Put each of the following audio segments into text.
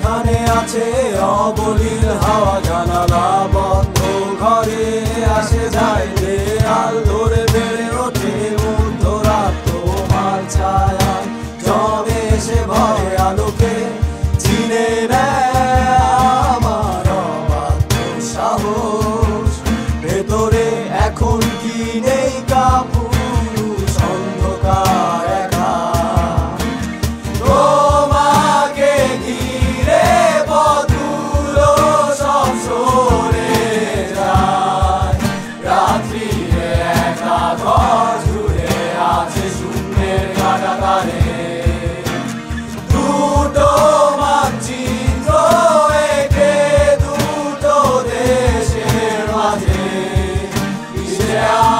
যেখানে আছে অবলীল হাওয়া, জানালা বন্ধ ঘরে আসে যায় দেয়াল ধরে বেড়ে ওঠে মধ্যরাত তোমার ছায়া জমে এসে ভয় আলোকে চিনে নেয় আমার অবাধ্য সাহস। ভেতরে এখন কি নেই কাপুরুষ অন্ধকার একা, তোমাকে ঘিরে বধুলো সব সরে যায়। রাত্রিরে একা ঘর জুড়ে আছে শূন্যের কাঁটাতারে, দুটো মানচিত্র এঁকে দুটো দেশের মাঝে মিশে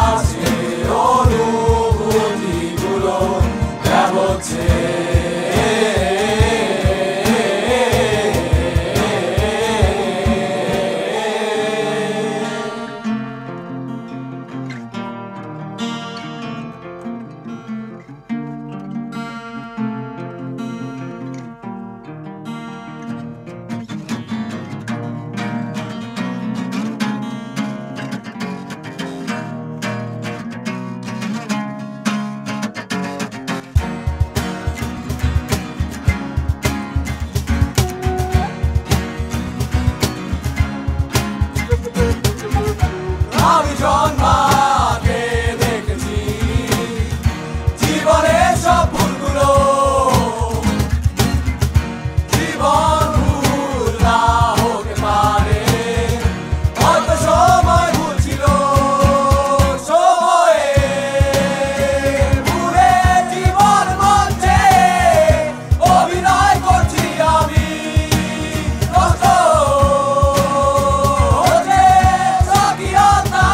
আছে অনুভূতিগুলো ব্যবচ্ছে। আমি জন্মাকে দেখেছি জীবনের সব ভুলগুলো, জীবন ভুল না হতে পারে, হয়তো সময় ভুল ছিল, সময়ে ভুলে জীবন মঞ্চে অভিনয় করছি আমি। কষ্ট হচ্ছে স্বকীয়তা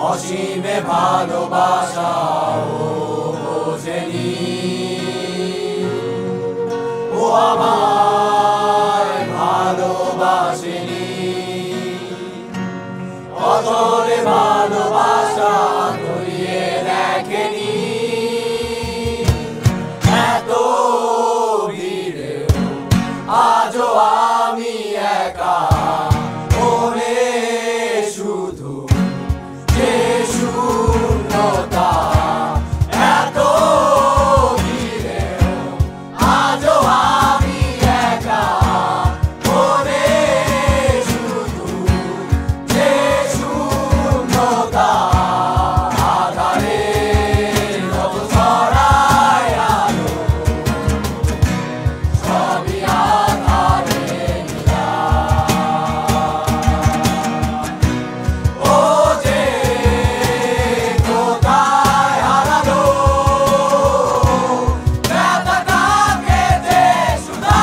অসীমে ভালোবাসা ও বোঝেনি ও আমায় ভালোবাসেনি অতলে ভালোবাসা ধরিয়ে দেখেনি এত ভিড়েও আজও আমি একা মনে শুধু যে শূন্যতা এত ভিড়েও আজও আমি একা মনে শুধু যে শূন্যতা আধারে যত ছড়ায় আলো সবই আধারে মিলা ও যে কোথায় হারালো ব্যথাটাকে যে শুধা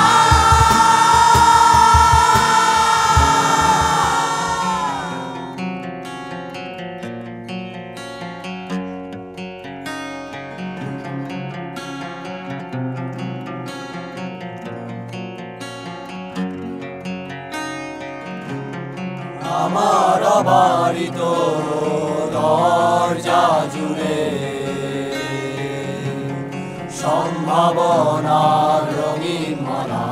আমার অবারিত দরজা জুড়ে সম্ভাবনার রঙিন মালা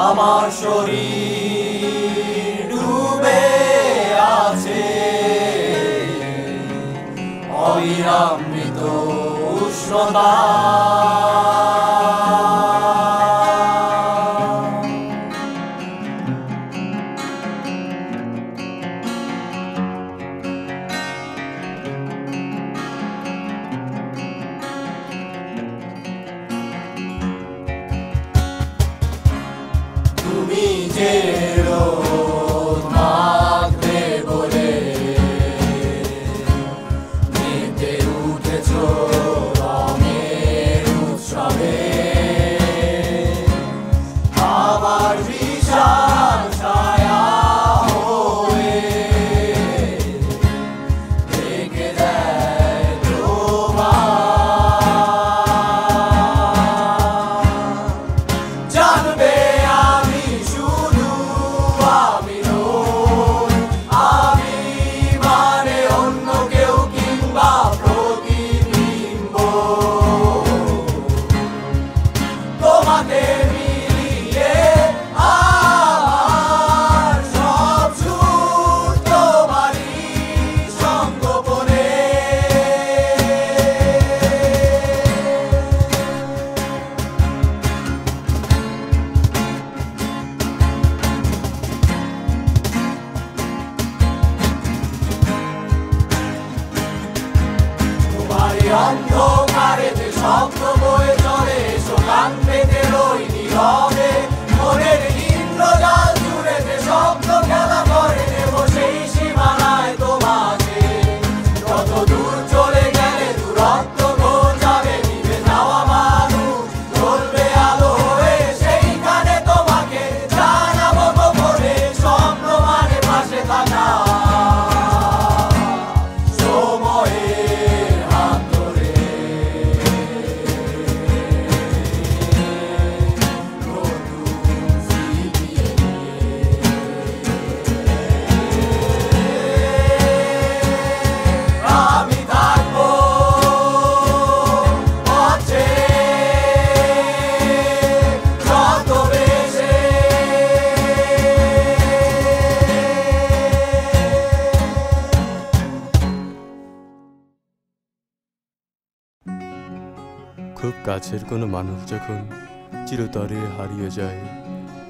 আমার শরীর ডুবে আছে অবিরামৃত উষ্ণতা তুমি যে রোদ মাখবে বলে মেতে উঠেছ রঙের উৎসবে আমার বিশাল ছায়া হয়ে ঢেকে দেয় তোমার জানবে আমি শুধু আমি নই আমি মানে অন্য কেউ কিংবা প্রতিবিম্ব তোমাকে মিলিয়ে আমার সব সুর তোমারই সঙ্গোপনে তোমারই অন্ধকারে যে শব্দ বয়ে চলে সোগান পেতে রই নীরবে মনের ইন্দ্রজাল জুড়ে যে শব্দ খেলা করে দেব সেই সীমানায় তোমাকে কত দূর চলে গেলে দূরত্ব ঘোচাবে নিভে যাওয়া মানুষ চলবে আলো হয়ে সেইখানে তোমাকে জানাবো গোপনে স্বপ্ন মানে পাশে থাকা সময়ের হাত ধরে নতুন স্মৃতি আমি থাকবো পথে যত বেশি খুব কাছের কোনো মানুষ যখন চিরতরে হারিয়ে যায়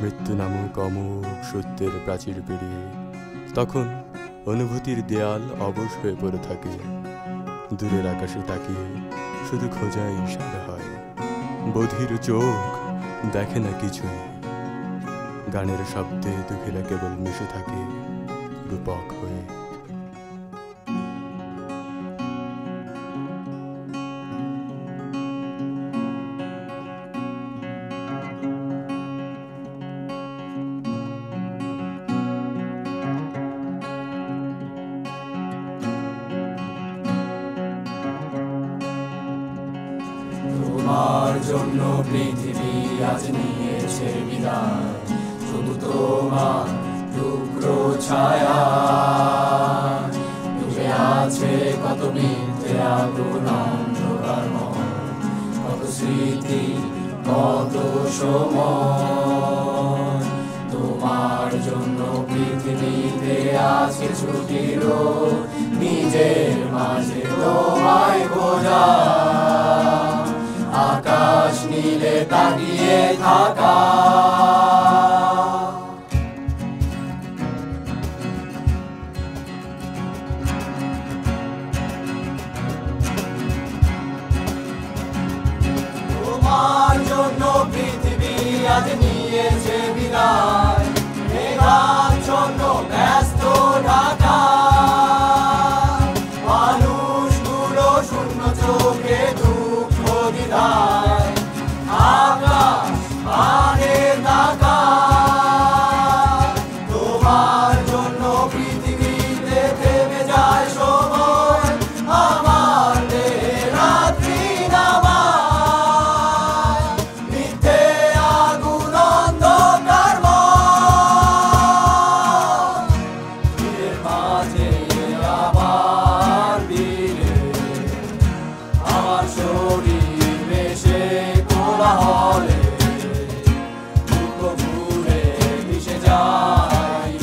মৃত্যু নামক অমোঘ সত্যের প্রাচীর পেরিয়ে, তখন অনুভূতির দেয়াল অবশ হয়ে পড়ে থাকে। দূরের আকাশে তাকিয়ে শুধু খোঁজাই ইশারা হয়, বধির চোখ দেখে না কিছুই। গানের শব্দে দুঃখেরা কেবল মিশে থাকে রূপক হয়ে। তোমার জন্য পৃথিবী আজ নিয়েছে বিদায়, শুধু তোমার টুকরো ছায়া ডুবে আছে কত মিথ্যে আগুন অন্ধকার, কত স্মৃতি কত সময়। তোমার জন্য পৃথিবীতে আছে ছুটির নিজের মাঝে তোমায় খোঁজা, আকাশ নীলে তাকিয়ে থাকা। তোমার জন্য পৃথিবী আজ নিয়েছে বিদায়, মেঘাচ্ছন্ন ব্যস্ত ঢাকা, মানুষগুলো শূন্য চোখে দুঃখ দ্বিধায়, আকাশ পানে তাকা। তোমার জন্য পৃথিবীতে থেমে যায় সময়, আমার দেহে রাত্রি নামায়, মিথ্যে আগুন অন্ধকারময়। ভিড়ের মাঝে আবার ভিড়ে আমার শরীর ভেসে কোলাহলে, দুঃখ ভুলে মিশে যায়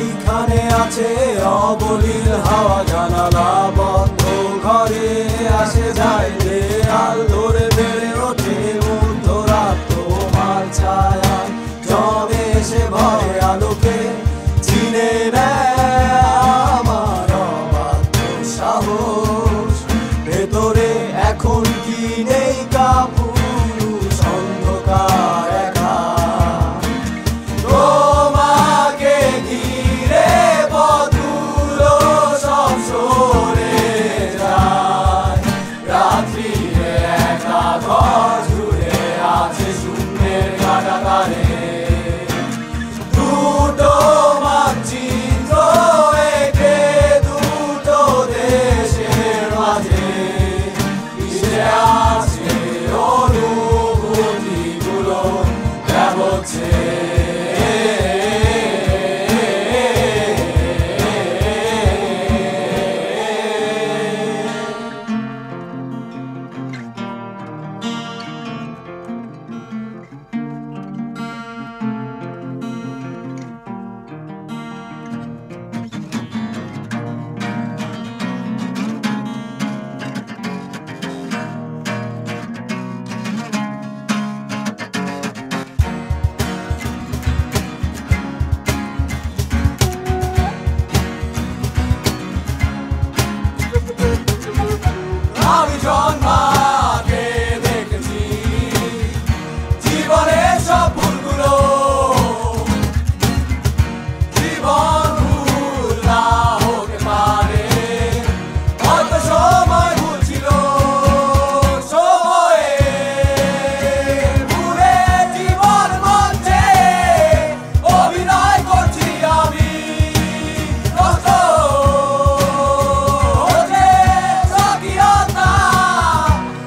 এইখানে আছে অবলীল হাওয়া, জানালা বন্ধ, ঘরে আসে যায় দেয়াল ধরে বেড়ে ওঠে মধ্যরাত তোমার ছায়া, জমে সে ভয় আলোকে চিনে নেয় আমার অবাধ্য সাহস। ভেতরে এখন কি নেই কাপুরুষ, অন্ধকার একা তোমাকে ঘিরে বদুলো সব সরে যায়। রাত্রিরে একা ঘর জুড়ে আছে শূন্যের কাটাতারে, দুটো মানচিত্র এঁকে দুটো দেশের মাঝে মিশে আছে অনুভূতিগুলো ব্যবচ্ছে। আমি জন্মাকে দেখেছি জীবনের সব ভুলগুলো, জীবন ভুল না হতে পারে, হয়তো সময় ভুল ছিল, সময়ে ভুলে জীবন মঞ্চে অভিনয় করছি আমি। কষ্ট হচ্ছে স্বকীয়তা,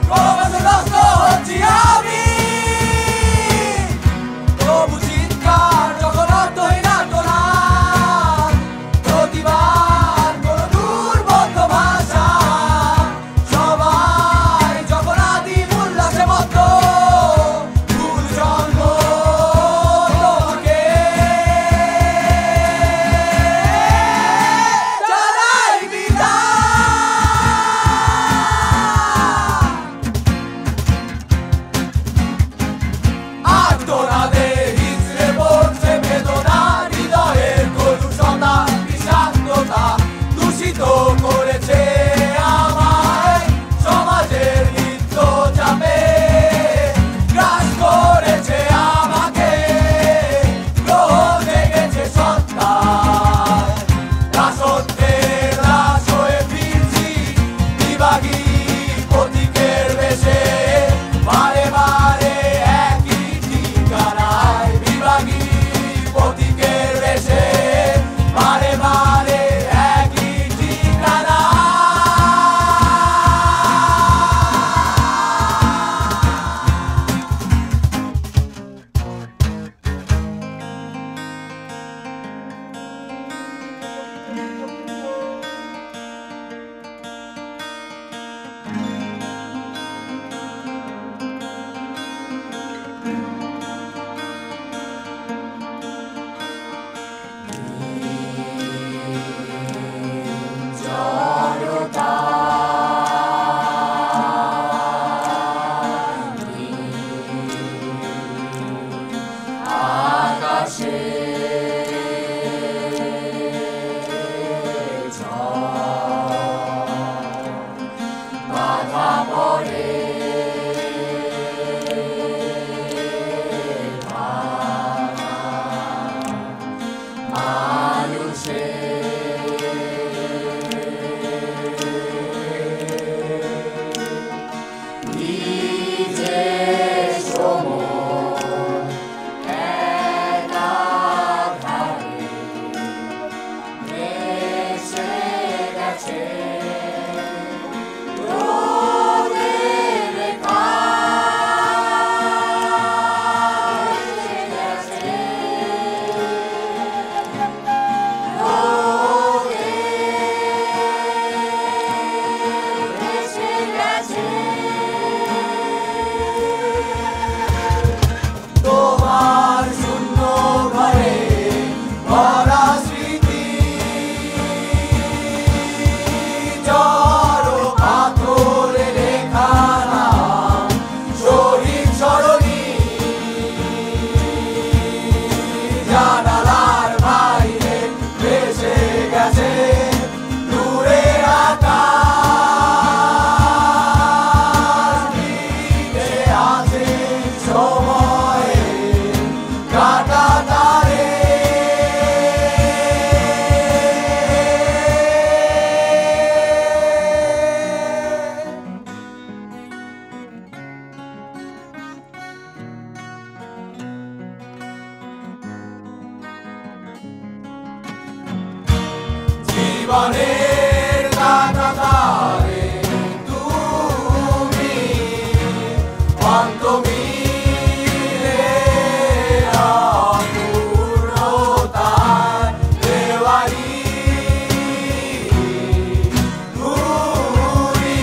ক্রমশ নষ্ট হচ্ছি আমি। তবু চিৎকার যখন অর্থহীন আর্তনাদ, প্রতিবাদ কোনো দুর্বোধ্য ভাষা, সবাই যখন আদিম উল্লাসে মত্ত, ভুল জন্ম তোমাকে জানাই বিদায়। আর্তনাদে হিজড়ে পড়ছে বেদনা, হৃদয়ের কলুষতা বিষাক্ততা দূষিত করেছে আমায়, সমাজের নিত্য চাপে গ্রাস করেছে আমাকে, গ্রহ জেগেছে সত্তায়, দাসত্বের দাস হয়ে ফিরছি বিভাগী প্রতীকের বেশে, বারে বারে একই ঠিকানায় বিভাগী প্রতীকের বেশে, বারে বারে একই ঠিকানায়। তোমার শূন্য ঘরে ভরা স্মৃতি জীবনের কাঁটাতারে তুমি অন্তমিলে অপূর্ণতার দেওয়ারি ঘুরি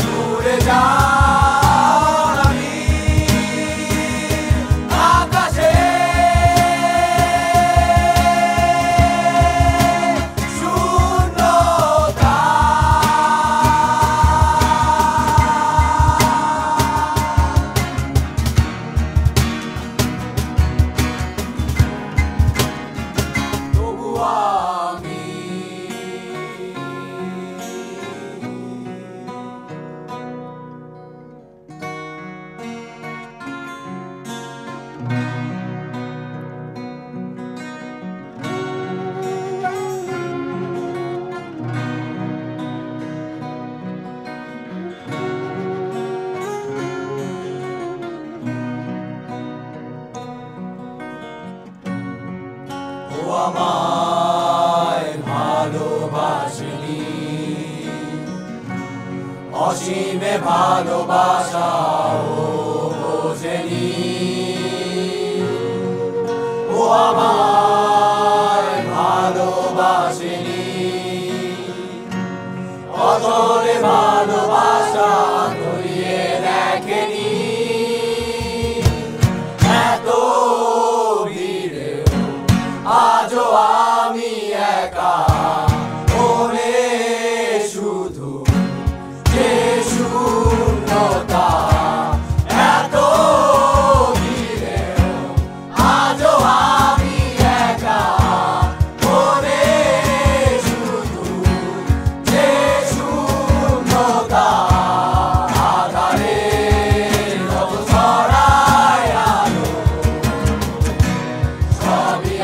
ঘুরে যাও আমি আকাশে আমায় ভালোবাসিনি অসীমে ভালোবাসাও বোঝেনি ও আমায় ভালোবাসিনি অতলে ভালোবাসা ধরিয়ে দেখেনি এত আজও আমি একা মনে শুধু যে শূন্যতা এত ভিড়ে আজও আমি একা মনে শুধু যে শূন্যতা আধারে যত ছড়ায় আলো সবই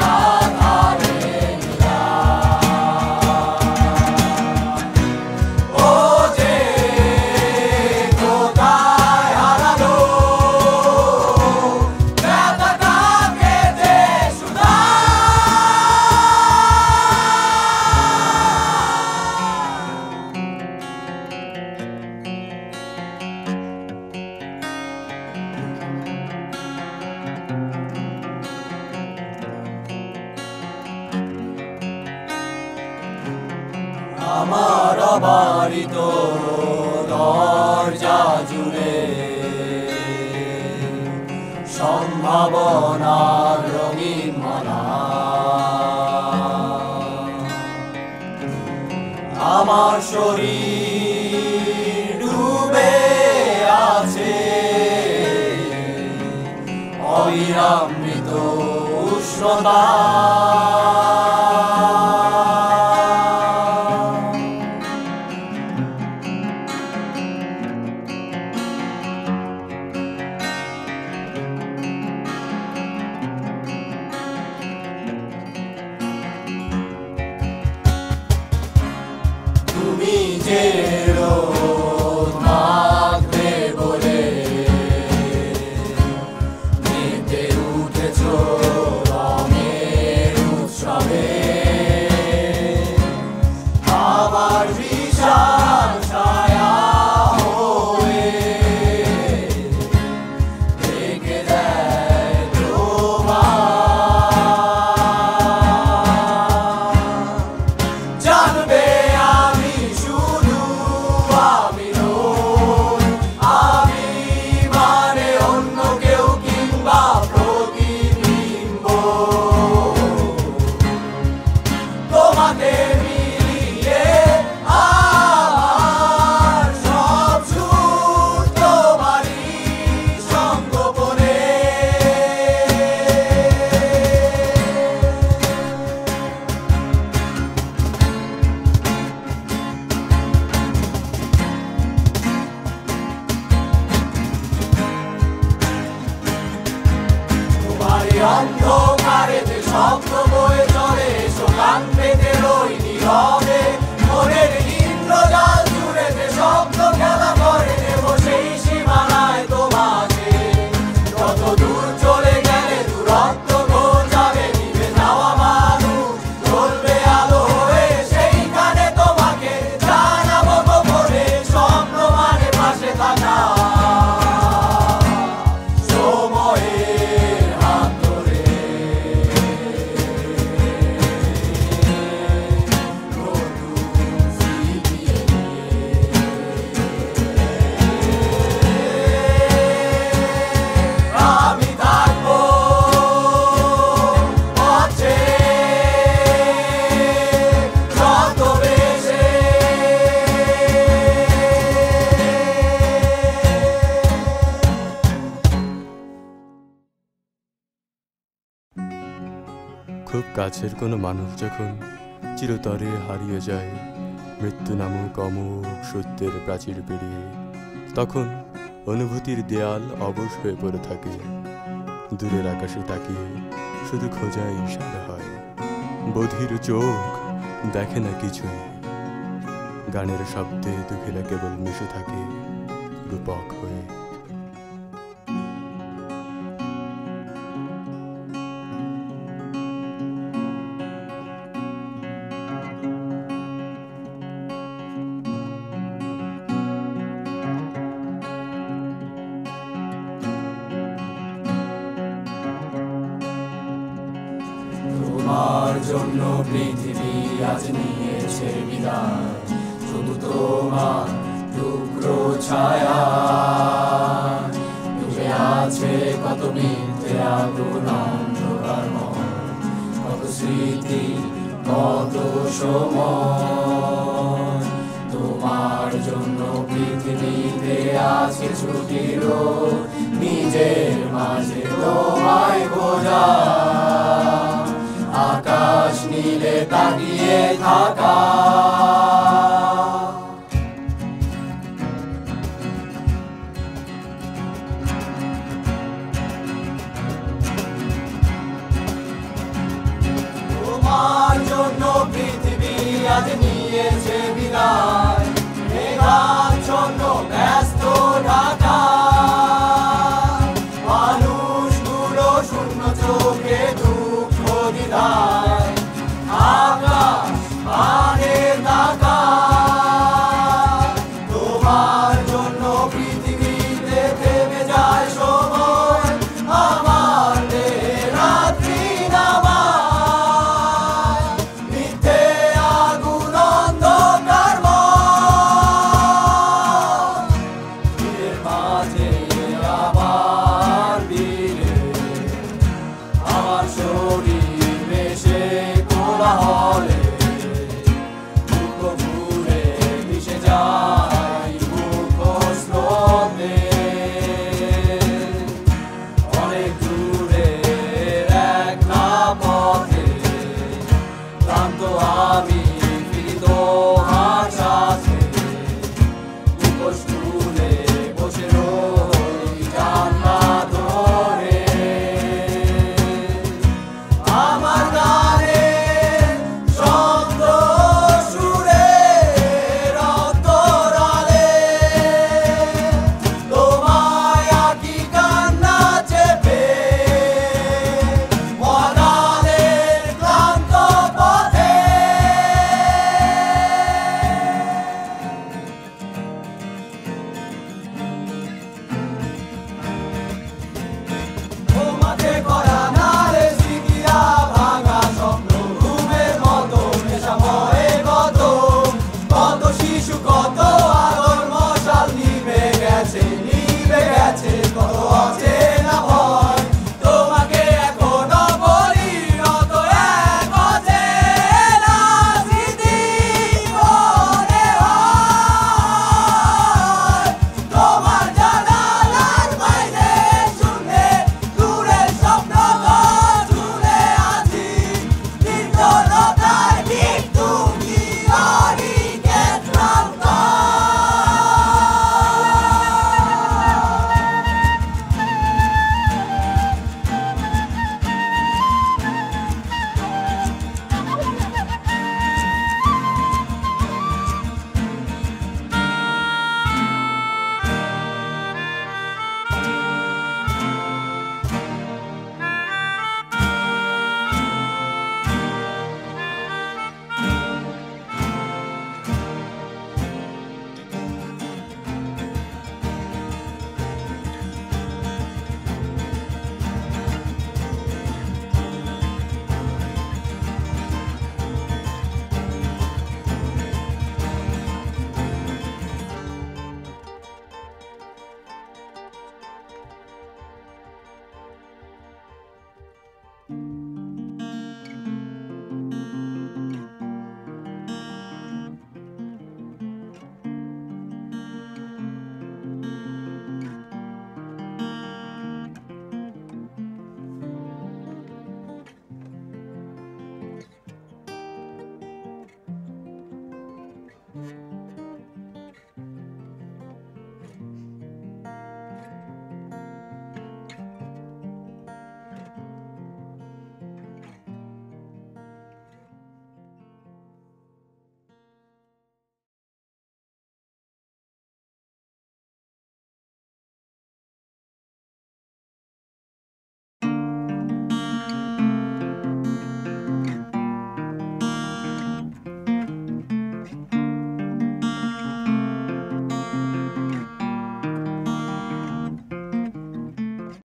আমার বাড়িত দরজা জুড়ে সম্ভাবনার রঙিন মালা আমার শরীর ডুবে আছে অবিরামৃত উষ্ণতা তুমি যে রোদ মাখবে বলে মেতে উঠেছ রঙের উৎসবে আমার বিশাল ছায়া হয়ে ঢেকে দেয় তোমার জানবে কাছের কোনো মানুষ যখন চিরতরে হারিয়ে যায় মৃত্যু নামক অমোঘ সত্যের প্রাচীর পেরিয়ে, তখন অনুভূতির দেয়াল অবশ হয়ে পড়ে থাকে। দূরের আকাশে তাকিয়ে শুধু খোঁজায় ইশারা হয়, বধির চোখ দেখে না কিছুই। গানের শব্দে দুঃখীরা কেবল মিশে থাকে রূপক হয়ে। তোমার জন্য পৃথিবী আজ নিয়েছে বিদায়, শুধু তোমার টুকরো ছায়া। ডুবে আছে কত মিথ্যে আগুন অন্ধকারময়, কত স্মৃতি কত সময়। তোমার জন্য পৃথিবীতে আছে ছুটির নিজের মাঝে তোমায় বোঝা। আকাশ নীলে তাকিয়ে থাকা